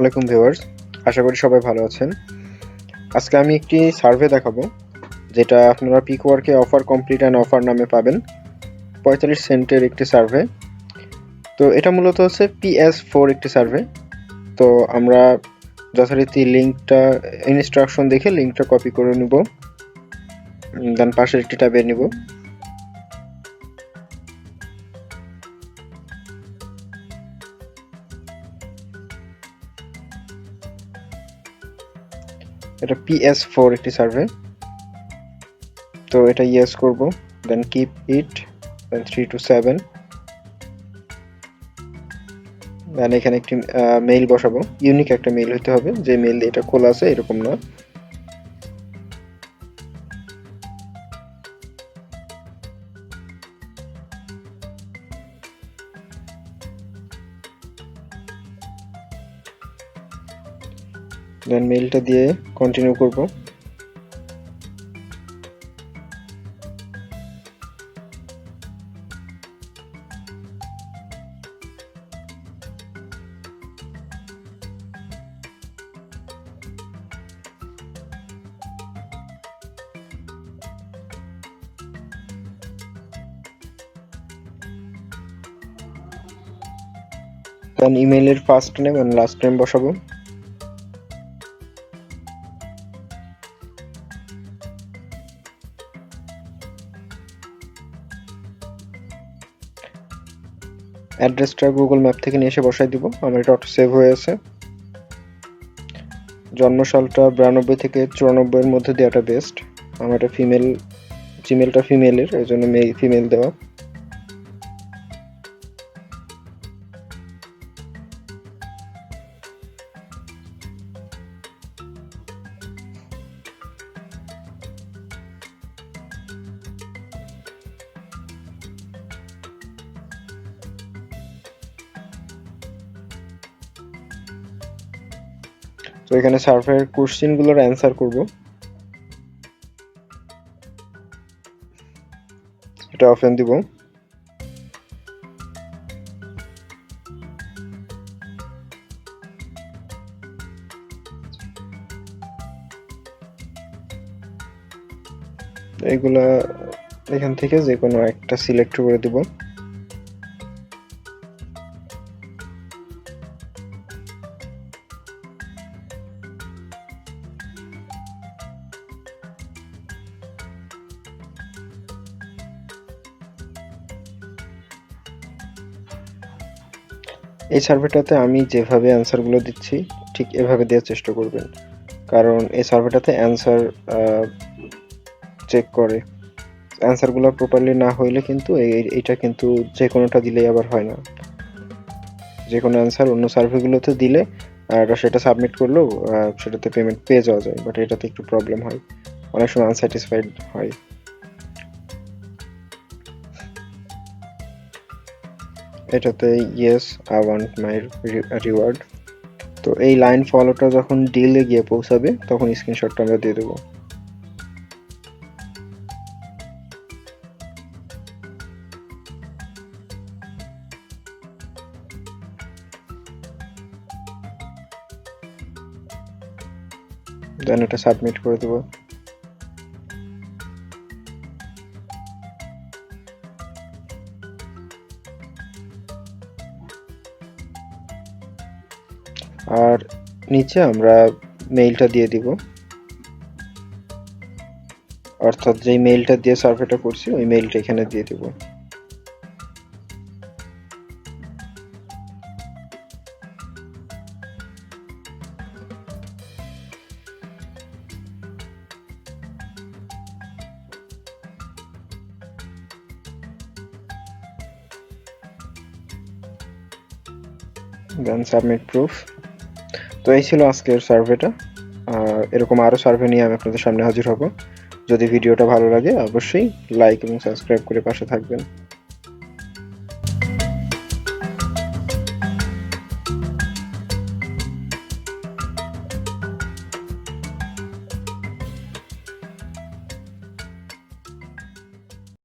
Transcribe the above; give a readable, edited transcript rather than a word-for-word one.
আলাইকুম ভিউয়ার্স, আশা করি সবাই ভালো আছেন। আজকে আমি একটি সার্ভে দেখাবো যেটা আপনারা পিকওয়ার্কে অফার কমপ্লিট অ্যান্ড অফার নামে পাবেন। 45 সেন্টের একটি সার্ভে। তো এটা মূলত হচ্ছে PS4 একটি সার্ভে। তো আমরা যথারীতি লিঙ্কটা ইনস্ট্রাকশন দেখে লিঙ্কটা কপি করে নিব, দেন পাশের একটি ট্যাবে নিব। এটা PS4 একটি সার্ভে। তো এটা ইয়েস করব, then keep it, then 3 to 7, দেন এখানে একটি মেইল বসাবো। ইউনিক একটা মেইল হতে হবে, যে মেইল দিয়ে এটা খোলা আছে এরকম না। দেন মেইলটা দিয়ে কন্টিনিউ করব। দেন ইমেইলের first name and last name বসাবো। অ্যাড্রেসটা গুগল ম্যাপ থেকে নিয়ে এসে বসাই দিব, আমার এটা অটো সেভ হয়ে আছে। জন্মসালটা 92 থেকে 94 এর মধ্যে দেওয়াটা বেস্ট। আমার এটা ফিমেল, জিমেলটা ফিমেলের, এই জন্য ফিমেল দেওয়া। তো এখানে সার্ভের কোশ্চেনগুলোর অ্যান্সার করব। এটা অপশন দিব। এগুলা এখান থেকে যে কোনো একটা সিলেক্ট করে দিব। এই সার্ভেটাতে আমি যেভাবে অ্যান্সারগুলো দিচ্ছি ঠিক এভাবে দেওয়ার চেষ্টা করবেন, কারণ এই সার্ভেটাতে অ্যান্সার চেক করে। অ্যান্সারগুলো প্রপারলি না হইলে কিন্তু এইটা কিন্তু যে কোনোটা দিলেই আবার হয় না। যে কোনো অ্যান্সার অন্য সার্ভেগুলোতে দিলে আর সেটা সাবমিট করলেও সেটাতে পেমেন্ট পেয়ে যাওয়া যায়, বাট এটাতে একটু প্রবলেম হয়, অনেক সময় আনস্যাটিসফাইড হয়। এটাতে yes, I want my reward. তো এই লাইন ফলোটা যখন ডিলে গিয়ে পৌঁছাবে তখন স্ক্রিনশটটা আমরা দিয়ে দেবো। দেন এটা সাবমিট করে দেবো। আর নিচে আমরা মেইলটা দিয়ে দিব, অর্থাৎ যেই মেইলটা দিয়ে সার্ভেটা করছি ওই মেইলটা এখানে দিয়ে দিব। দেন সাবমিট প্রুফ। তো এই ছিল আজকের সার্ভেটা। এরকম আরও সার্ভে নিয়ে আমি আপনাদের সামনে হাজির হব। যদি ভিডিওটা ভালো লাগে অবশ্যই লাইক এবং সাবস্ক্রাইব করে পাশে থাকবেন।